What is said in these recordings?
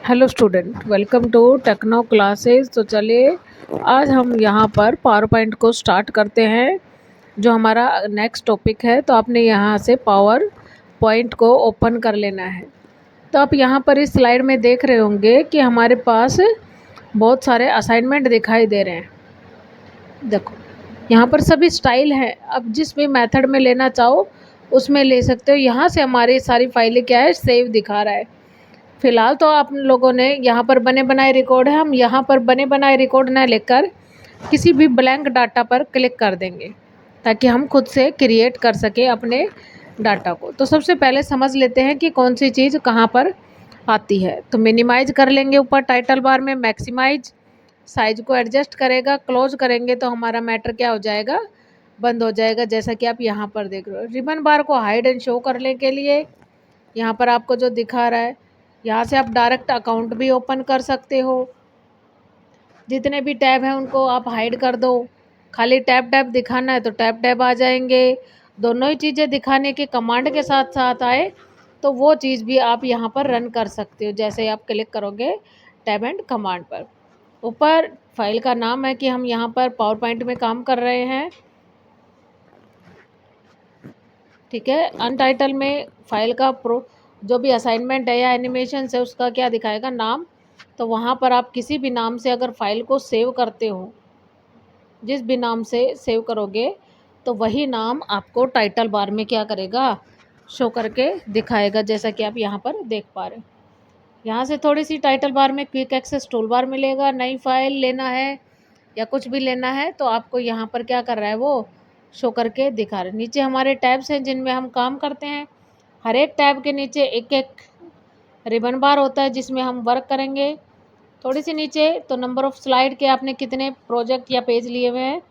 Hello student, welcome to Techno Classes. तो चलिए आज हम यहाँ पर पावर पॉइंट को स्टार्ट करते हैं, जो हमारा नेक्स्ट टॉपिक है। तो आपने यहाँ से पावर पॉइंट को ओपन कर लेना है। तो आप यहाँ पर इस स्लाइड में देख रहे होंगे कि हमारे पास बहुत सारे असाइनमेंट दिखाई दे रहे हैं। देखो यहाँ पर सभी स्टाइल हैं, अब जिस भी मेथड में लेना चाहो उसमें ले सकते हो। यहाँ से हमारी सारी फाइलें क्या है, सेव दिखा रहा है। फिलहाल तो आप लोगों ने यहाँ पर बने बनाए रिकॉर्ड है, हम यहाँ पर बने बनाए रिकॉर्ड ना लेकर किसी भी ब्लैंक डाटा पर क्लिक कर देंगे ताकि हम खुद से क्रिएट कर सके अपने डाटा को। तो सबसे पहले समझ लेते हैं कि कौन सी चीज़ कहाँ पर आती है। तो मिनिमाइज कर लेंगे ऊपर टाइटल बार में, मैक्सिमाइज साइज को एडजस्ट करेगा, क्लोज करेंगे तो हमारा मैटर क्या हो जाएगा, बंद हो जाएगा। जैसा कि आप यहाँ पर देख रहे हो, रिबन बार को हाइड एंड शो करने के लिए यहाँ पर आपको जो दिखा रहा है, यहाँ से आप डायरेक्ट अकाउंट भी ओपन कर सकते हो। जितने भी टैब हैं उनको आप हाइड कर दो, खाली टैब दिखाना है तो टैब आ जाएंगे। दोनों ही चीज़ें दिखाने के कमांड के साथ साथ आए तो वो चीज़ भी आप यहाँ पर रन कर सकते हो। जैसे आप क्लिक करोगे टैब एंड कमांड पर, ऊपर फाइल का नाम है कि हम यहाँ पर पावर पॉइंट में काम कर रहे हैं, ठीक है। अनटाइटल में फाइल का जो भी असाइनमेंट है या एनिमेशन है उसका क्या दिखाएगा, नाम। तो वहाँ पर आप किसी भी नाम से अगर फाइल को सेव करते हो, जिस भी नाम से सेव करोगे तो वही नाम आपको टाइटल बार में क्या करेगा, शो करके दिखाएगा। जैसा कि आप यहाँ पर देख पा रहे हो, यहाँ से थोड़ी सी टाइटल बार में क्विक एक्सेस टूल बार मिलेगा। नई फाइल लेना है या कुछ भी लेना है तो आपको यहाँ पर क्या कर रहा है, वो शो करके दिखा रहे हैं। नीचे हमारे टैब्स हैं जिनमें हम काम करते हैं। हर एक टैब के नीचे एक एक रिबन बार होता है जिसमें हम वर्क करेंगे। थोड़ी सी नीचे तो नंबर ऑफ़ स्लाइड के आपने कितने प्रोजेक्ट या पेज लिए हुए हैं,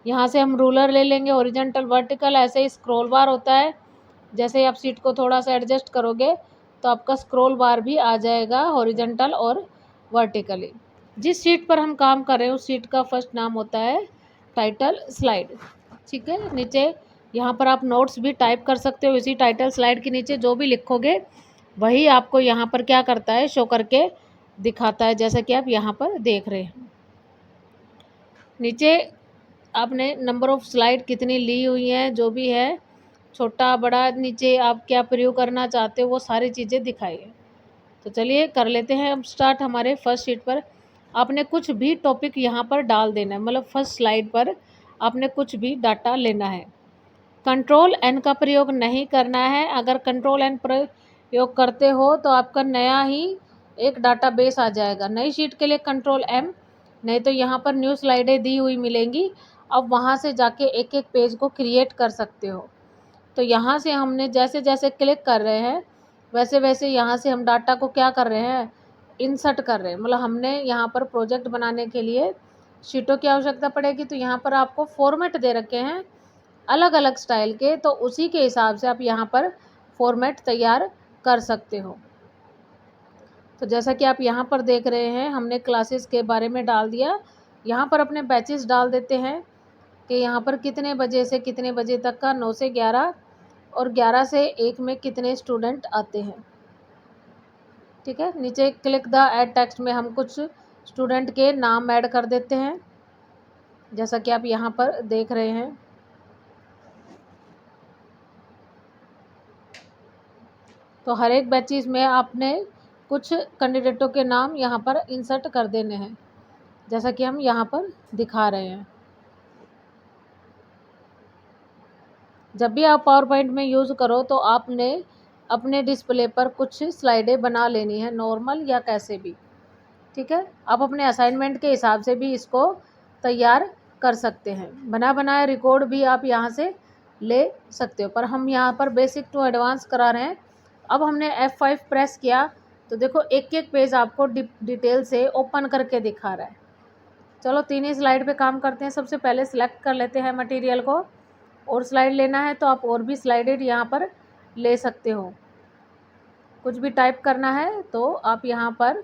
यहाँ से हम रूलर ले लेंगे। हॉरिजॉन्टल वर्टिकल ऐसे ही स्क्रॉल बार होता है, जैसे आप सीट को थोड़ा सा एडजस्ट करोगे तो आपका स्क्रॉल बार भी आ जाएगा हॉरिजॉन्टल और वर्टिकली। जिस सीट पर हम काम कर रहे हैं उस सीट का फर्स्ट नाम होता है टाइटल स्लाइड, ठीक है। नीचे यहाँ पर आप नोट्स भी टाइप कर सकते हो। इसी टाइटल स्लाइड के नीचे जो भी लिखोगे वही आपको यहाँ पर क्या करता है, शो करके दिखाता है, जैसा कि आप यहाँ पर देख रहे हैं। नीचे आपने नंबर ऑफ़ स्लाइड कितनी ली हुई हैं, जो भी है छोटा बड़ा, नीचे आप क्या प्रयोग करना चाहते हो वो सारी चीज़ें दिखाई है। तो चलिए कर लेते हैं अब स्टार्ट। हमारे फर्स्ट शीट पर आपने कुछ भी टॉपिक यहाँ पर डाल देना है, मतलब फर्स्ट स्लाइड पर आपने कुछ भी डाटा लेना है। कंट्रोल एन का प्रयोग नहीं करना है। अगर कंट्रोल एन प्रयोग करते हो तो आपका नया ही एक डाटाबेस आ जाएगा। नई शीट के लिए कंट्रोल एम, नहीं तो यहाँ पर न्यू स्लाइडें दी हुई मिलेंगी, अब वहाँ से जाके एक एक पेज को क्रिएट कर सकते हो। तो यहाँ से हमने जैसे जैसे क्लिक कर रहे हैं वैसे वैसे यहाँ से हम डाटा को क्या कर रहे हैं, इंसर्ट कर रहे हैं। मतलब हमने यहाँ पर प्रोजेक्ट बनाने के लिए शीटों की आवश्यकता पड़ेगी, तो यहाँ पर आपको फॉर्मेट दे रखे हैं अलग अलग स्टाइल के, तो उसी के हिसाब से आप यहाँ पर फॉर्मेट तैयार कर सकते हो। तो जैसा कि आप यहाँ पर देख रहे हैं हमने क्लासेस के बारे में डाल दिया। यहाँ पर अपने बैचेस डाल देते हैं कि यहाँ पर कितने बजे से कितने बजे तक का, 9 से 11 और 11 से 1 में कितने स्टूडेंट आते हैं, ठीक है। नीचे क्लिक द ऐड टेक्स्ट में हम कुछ स्टूडेंट के नाम ऐड कर देते हैं, जैसा कि आप यहाँ पर देख रहे हैं। तो हर एक बैचेस में आपने कुछ कैंडिडेटों के नाम यहाँ पर इंसर्ट कर देने हैं, जैसा कि हम यहाँ पर दिखा रहे हैं। जब भी आप पावर पॉइंट में यूज़ करो तो आपने अपने डिस्प्ले पर कुछ स्लाइडें बना लेनी है, नॉर्मल या कैसे भी, ठीक है। आप अपने असाइनमेंट के हिसाब से भी इसको तैयार कर सकते हैं। बना बनाया रिकॉर्ड भी आप यहाँ से ले सकते हो, पर हम यहाँ पर बेसिक टू एडवांस करा रहे हैं। अब हमने F5 प्रेस किया तो देखो एक एक पेज आपको डिटेल से ओपन करके दिखा रहा है। चलो तीन ही स्लाइड पे काम करते हैं। सबसे पहले सिलेक्ट कर लेते हैं मटेरियल को, और स्लाइड लेना है तो आप और भी स्लाइडेड यहाँ पर ले सकते हो। कुछ भी टाइप करना है तो आप यहाँ पर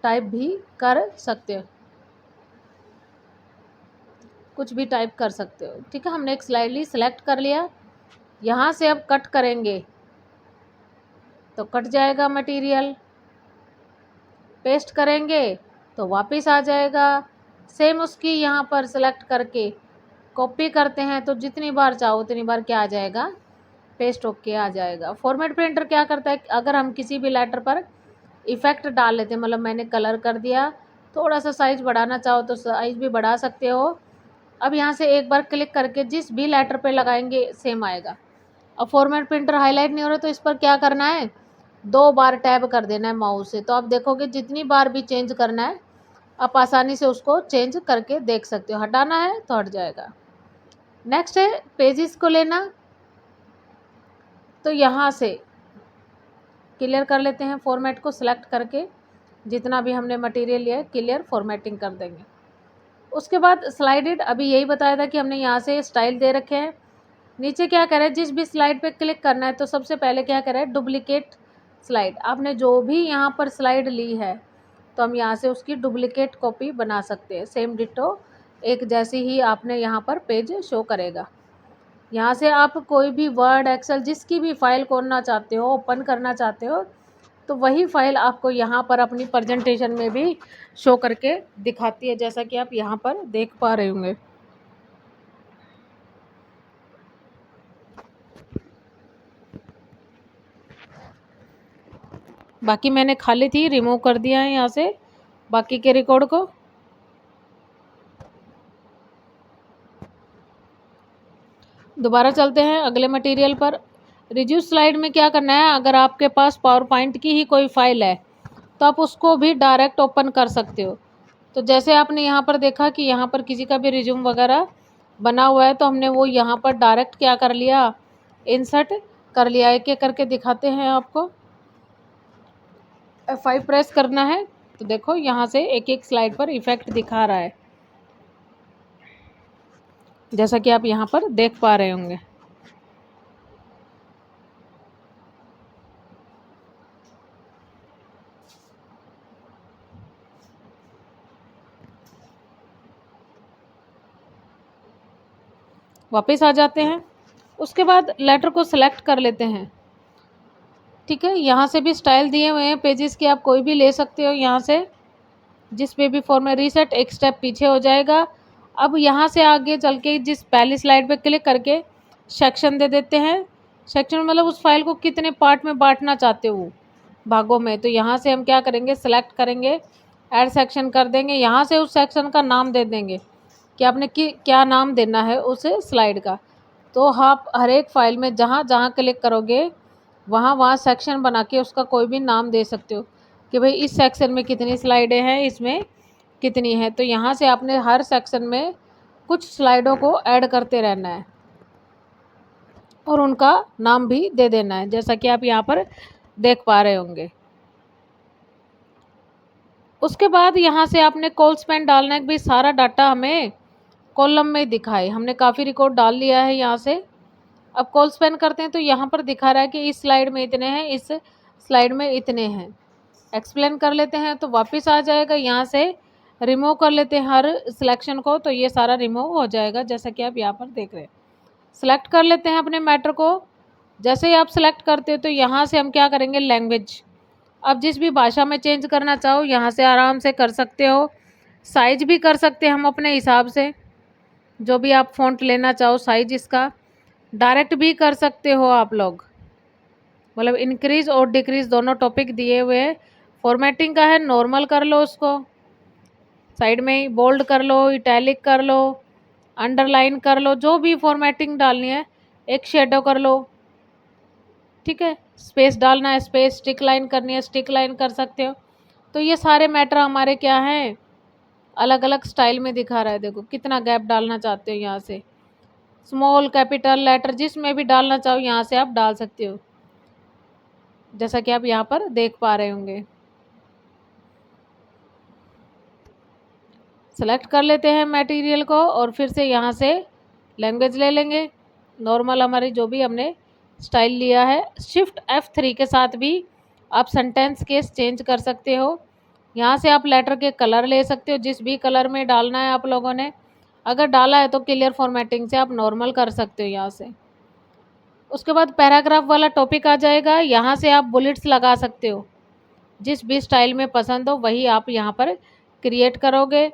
टाइप भी कर सकते हो, कुछ भी टाइप कर सकते हो, ठीक है। हमने एक स्लाइड सिलेक्ट कर लिया। यहाँ से अब कट करेंगे तो कट जाएगा मटेरियल। पेस्ट करेंगे तो वापस आ जाएगा। सेम उसकी यहाँ पर सेलेक्ट करके कॉपी करते हैं तो जितनी बार चाहो उतनी बार क्या आ जाएगा, पेस्ट होके आ जाएगा। फॉर्मेट प्रिंटर क्या करता है, अगर हम किसी भी लेटर पर इफ़ेक्ट डाल लेते हैं, मतलब मैंने कलर कर दिया, थोड़ा सा साइज़ बढ़ाना चाहो तो साइज़ भी बढ़ा सकते हो। अब यहाँ से एक बार क्लिक करके जिस भी लेटर पे लगाएंगे सेम आएगा। अब फॉर्मेट प्रिंटर हाईलाइट नहीं हो रहा तो इस पर क्या करना है, 2 बार टैब कर देना है माउस से, तो आप देखोगे जितनी बार भी चेंज करना है आप आसानी से उसको चेंज करके देख सकते हो। हटाना है तो हट जाएगा। नेक्स्ट है पेजेस को लेना, तो यहाँ से क्लियर कर लेते हैं, फॉर्मेट को सिलेक्ट करके जितना भी हमने मटेरियल लिया है क्लियर फॉर्मेटिंग कर देंगे। उसके बाद स्लाइडेड, अभी यही बताया था कि हमने यहाँ से स्टाइल दे रखे हैं। नीचे क्या करें, जिस भी स्लाइड पे क्लिक करना है तो सबसे पहले क्या करें, डुप्लीकेट स्लाइड। आपने जो भी यहाँ पर स्लाइड ली है तो हम यहाँ से उसकी डुप्लीकेट कॉपी बना सकते हैं। सेम डिटो एक जैसी ही आपने यहाँ पर पेज शो करेगा। यहाँ से आप कोई भी वर्ड, एक्सेल, जिसकी भी फाइल खोलना चाहते हो, ओपन करना चाहते हो, तो वही फाइल आपको यहाँ पर अपनी प्रेजेंटेशन में भी शो करके दिखाती है, जैसा कि आप यहाँ पर देख पा रहे होंगे। बाकी मैंने खाली थी, रिमूव कर दिया है यहाँ से बाकी के रिकॉर्ड को। दोबारा चलते हैं अगले मटेरियल पर। रिव्यू स्लाइड में क्या करना है, अगर आपके पास पावर पॉइंट की ही कोई फाइल है तो आप उसको भी डायरेक्ट ओपन कर सकते हो। तो जैसे आपने यहाँ पर देखा कि यहाँ पर किसी का भी रिज्यूम वगैरह बना हुआ है तो हमने वो यहाँ पर डायरेक्ट क्या कर लिया, इंसर्ट कर लिया। एक एक करके दिखाते हैं आपको। F5 प्रेस करना है तो देखो यहाँ से एक एक स्लाइड पर इफेक्ट दिखा रहा है, जैसा कि आप यहाँ पर देख पा रहे होंगे। वापस आ जाते हैं। उसके बाद लेटर को सिलेक्ट कर लेते हैं। ठीक है, यहाँ से भी स्टाइल दिए हुए हैं पेजेस की, आप कोई भी ले सकते हो। यहाँ से जिस पे भी फॉर्म में रीसेट एक स्टेप पीछे हो जाएगा। अब यहाँ से आगे चल के जिस पहली स्लाइड पे क्लिक करके सेक्शन दे देते हैं। सेक्शन मतलब उस फाइल को कितने पार्ट में बांटना चाहते हो, भागों में। तो यहाँ से हम क्या करेंगे, सेलेक्ट करेंगे, ऐड सेक्शन कर देंगे। यहाँ से उस सेक्शन का नाम दे देंगे कि आपने क्या नाम देना है उस स्लाइड का। तो आप हर एक फाइल में जहाँ जहाँ क्लिक करोगे वहाँ वहाँ सेक्शन बना के उसका कोई भी नाम दे सकते हो कि भाई इस सेक्शन में कितनी स्लाइडें हैं, इसमें कितनी है। तो यहाँ से आपने हर सेक्शन में कुछ स्लाइडों को ऐड करते रहना है और उनका नाम भी दे देना है, जैसा कि आप यहाँ पर देख पा रहे होंगे। उसके बाद यहाँ से आपने कॉल स्पेन डालना है कि भाई सारा डाटा हमें कॉलम में दिखाए। हमने काफ़ी रिकॉर्ड डाल लिया है यहाँ से। अब कॉल स्पेन करते हैं तो यहाँ पर दिखा रहा है कि इस स्लाइड में इतने हैं, इस स्लाइड में इतने हैं। एक्सप्लेन कर लेते हैं तो वापस आ जाएगा। यहाँ से रिमूव कर लेते हैं हर सिलेक्शन को तो ये सारा रिमूव हो जाएगा, जैसा कि आप यहाँ पर देख रहे हैं। सिलेक्ट कर लेते हैं अपने मैटर को। जैसे ही आप सिलेक्ट करते हो तो यहाँ से हम क्या करेंगे, लैंग्वेज। अब जिस भी भाषा में चेंज करना चाहो यहाँ से आराम से कर सकते हो। साइज भी कर सकते हैं हम अपने हिसाब से, जो भी आप फ़ॉन्ट लेना चाहो साइज इसका। डायरेक्ट भी कर सकते हो आप लोग, मतलब इंक्रीज़ और डिक्रीज़ दोनों टॉपिक दिए हुए हैं। फॉर्मेटिंग का है, नॉर्मल कर लो उसको, साइड में ही बोल्ड कर लो, इटैलिक कर लो, अंडरलाइन कर लो, जो भी फॉर्मेटिंग डालनी है। एक शेडो कर लो, ठीक है। स्पेस डालना है, स्पेस, स्टिक लाइन करनी है, स्टिक लाइन कर सकते हो। तो ये सारे मैटर हमारे क्या हैं, अलग अलग स्टाइल में दिखा रहा है। देखो कितना गैप डालना चाहते हो, यहाँ से स्मॉल, कैपिटल, लेटर, जिसमें भी डालना चाहो यहाँ से आप डाल सकते हो, जैसा कि आप यहाँ पर देख पा रहे होंगे। सेलेक्ट कर लेते हैं मटेरियल को और फिर से यहाँ से लैंग्वेज ले लेंगे, नॉर्मल हमारी जो भी हमने स्टाइल लिया है। शिफ्ट F3 के साथ भी आप सेंटेंस केस चेंज कर सकते हो। यहाँ से आप लेटर के कलर ले सकते हो, जिस भी कलर में डालना है आप लोगों ने। अगर डाला है तो क्लियर फॉर्मेटिंग से आप नॉर्मल कर सकते हो यहाँ से। उसके बाद पैराग्राफ वाला टॉपिक आ जाएगा, यहाँ से आप बुलेट्स लगा सकते हो। जिस भी स्टाइल में पसंद हो वही आप यहाँ पर क्रिएट करोगे।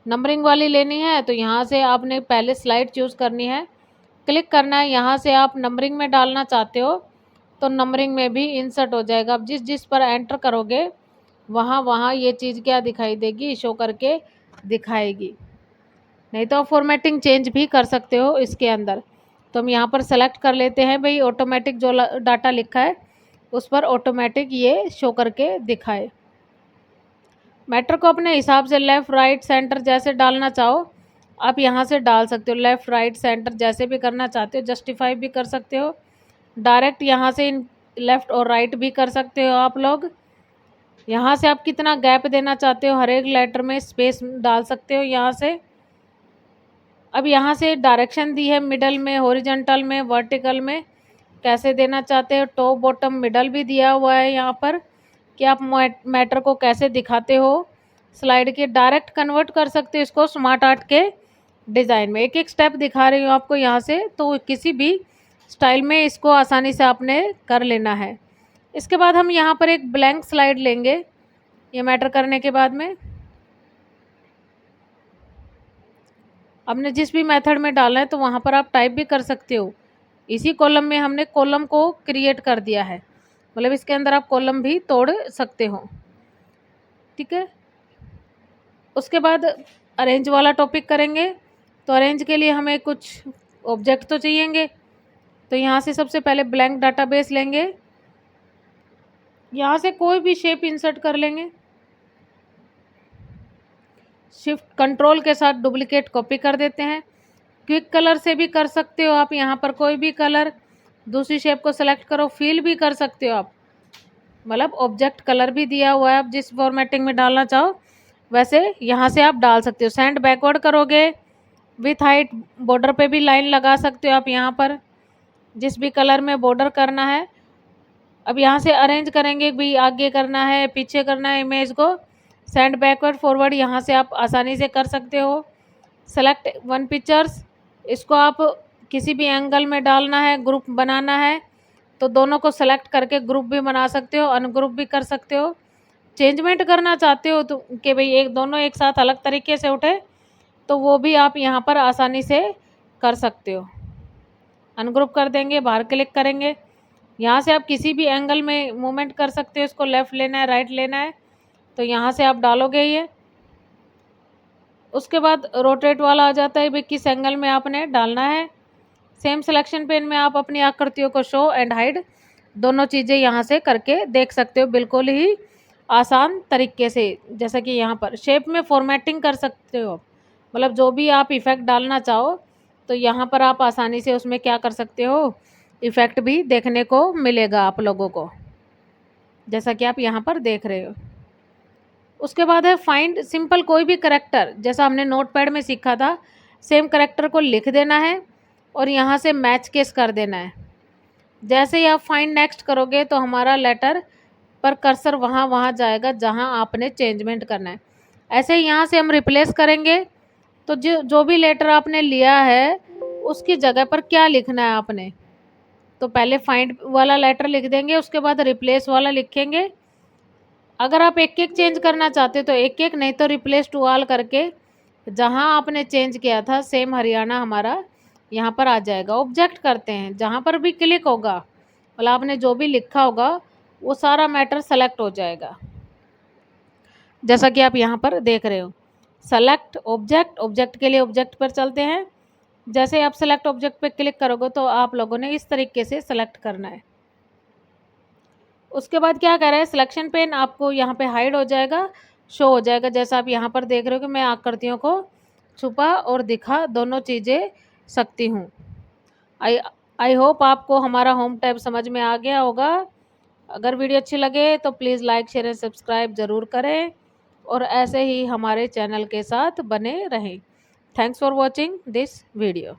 नंबरिंग वाली लेनी है तो यहाँ से आपने पहले स्लाइड चूज़ करनी है, क्लिक करना है। यहाँ से आप नंबरिंग में डालना चाहते हो तो नंबरिंग में भी इंसर्ट हो जाएगा। आप जिस जिस पर एंटर करोगे वहाँ वहाँ ये चीज़ क्या दिखाई देगी, शो करके दिखाएगी। नहीं तो आप फॉर्मेटिंग चेंज भी कर सकते हो इसके अंदर। तो हम यहाँ पर सेलेक्ट कर लेते हैं भाई ऑटोमेटिक जो डाटा लिखा है उस पर ऑटोमेटिक ये शो करके दिखाए। मैटर को अपने हिसाब से लेफ़्ट राइट सेंटर जैसे डालना चाहो आप यहाँ से डाल सकते हो। लेफ़्ट राइट सेंटर जैसे भी करना चाहते हो, जस्टिफाई भी कर सकते हो, डायरेक्ट यहाँ से इन लेफ़्ट और राइट भी कर सकते हो आप लोग। यहाँ से आप कितना गैप देना चाहते हो, हर एक लेटर में स्पेस डाल सकते हो यहाँ से। अब यहाँ से डायरेक्शन दी है, मिडल में, हॉरिजॉन्टल में, वर्टिकल में कैसे देना चाहते हो। टॉप बॉटम मिडल भी दिया हुआ है यहाँ पर कि आप मैटर को कैसे दिखाते हो। स्लाइड के डायरेक्ट कन्वर्ट कर सकते हो इसको स्मार्ट आर्ट के डिज़ाइन में। एक एक स्टेप दिखा रही हूँ आपको यहाँ से, तो किसी भी स्टाइल में इसको आसानी से आपने कर लेना है। इसके बाद हम यहाँ पर एक ब्लैंक स्लाइड लेंगे ये मैटर करने के बाद में। आपने जिस भी मेथड में डालना है तो वहाँ पर आप टाइप भी कर सकते हो। इसी कॉलम में हमने कॉलम को क्रिएट कर दिया है, मतलब इसके अंदर आप कॉलम भी तोड़ सकते हो। ठीक है, उसके बाद अरेंज वाला टॉपिक करेंगे। तो अरेंज के लिए हमें कुछ ऑब्जेक्ट तो चाहिएंगे। तो यहाँ से सबसे पहले ब्लैंक डाटाबेस लेंगे, यहाँ से कोई भी शेप इंसर्ट कर लेंगे। शिफ्ट कंट्रोल के साथ डुप्लीकेट कॉपी कर देते हैं। क्विक कलर से भी कर सकते हो आप, यहाँ पर कोई भी कलर दूसरी शेप को सेलेक्ट करो, फिल भी कर सकते हो आप, मतलब ऑब्जेक्ट कलर भी दिया हुआ है। आप जिस फॉर्मेटिंग में डालना चाहो वैसे यहाँ से आप डाल सकते हो। सेंड बैकवर्ड करोगे, विथ हाइट बॉर्डर पे भी लाइन लगा सकते हो आप यहाँ पर, जिस भी कलर में बॉर्डर करना है। अब यहाँ से अरेंज करेंगे भी, आगे करना है पीछे करना है इमेज को, सेंड बैकवर्ड फॉरवर्ड यहाँ से आप आसानी से कर सकते हो। सेलेक्ट वन पिक्चर्स, इसको आप किसी भी एंगल में डालना है, ग्रुप बनाना है तो दोनों को सेलेक्ट करके ग्रुप भी बना सकते हो, अनग्रुप भी कर सकते हो। चेंजमेंट करना चाहते हो तो कि भाई एक दोनों एक साथ अलग तरीके से उठे तो वो भी आप यहाँ पर आसानी से कर सकते हो। अनग्रुप कर देंगे, बाहर क्लिक करेंगे, यहाँ से आप किसी भी एंगल में मूवमेंट कर सकते हो। इसको लेफ़्ट लेना है, राइट लेना है तो यहाँ से आप डालोगे ये। उसके बाद रोटेट वाला आ जाता है भाई किस एंगल में आपने डालना है। सेम सिलेक्शन पेन में आप अपनी आकृतियों को शो एंड हाइड दोनों चीज़ें यहाँ से करके देख सकते हो, बिल्कुल ही आसान तरीके से। जैसा कि यहाँ पर शेप में फॉर्मेटिंग कर सकते हो, मतलब जो भी आप इफ़ेक्ट डालना चाहो तो यहाँ पर आप आसानी से उसमें क्या कर सकते हो, इफ़ेक्ट भी देखने को मिलेगा आप लोगों को, जैसा कि आप यहाँ पर देख रहे हो। उसके बाद है फाइंड सिंपल, कोई भी करेक्टर जैसा हमने नोटपैड में सीखा था सेम करेक्टर को लिख देना है और यहाँ से मैच केस कर देना है। जैसे ही आप फाइंड नेक्स्ट करोगे तो हमारा लेटर पर कर्सर वहाँ जाएगा जहाँ आपने चेंजमेंट करना है। ऐसे ही यहाँ से हम रिप्लेस करेंगे तो जो भी लेटर आपने लिया है उसकी जगह पर क्या लिखना है आपने, तो पहले फाइंड वाला लेटर लिख देंगे, उसके बाद रिप्लेस वाला लिखेंगे। अगर आप एक एक चेंज करना चाहते हो तो एक एक, नहीं तो रिप्लेस टू ऑल करके जहां आपने चेंज किया था सेम हरियाणा हमारा यहां पर आ जाएगा। ऑब्जेक्ट करते हैं, जहां पर भी क्लिक होगा मतलब आपने जो भी लिखा होगा वो सारा मैटर सेलेक्ट हो जाएगा, जैसा कि आप यहाँ पर देख रहे हो। सेलेक्ट ऑब्जेक्ट, ऑब्जेक्ट के लिए ऑब्जेक्ट पर चलते हैं। जैसे आप सेलेक्ट ऑब्जेक्ट पे क्लिक करोगे तो आप लोगों ने इस तरीके से सेलेक्ट करना है। उसके बाद क्या कर रहा है, सिलेक्शन पेन आपको यहाँ पे हाइड हो जाएगा, शो हो जाएगा। जैसा आप यहाँ पर देख रहे हो कि मैं आकृतियों को छुपा और दिखा दोनों चीज़ें सकती हूँ। आई होप आपको हमारा होम टैब समझ में आ गया होगा। अगर वीडियो अच्छी लगे तो please like share and subscribe ज़रूर करें और ऐसे ही हमारे चैनल के साथ बने रहें। Thanks for watching this video.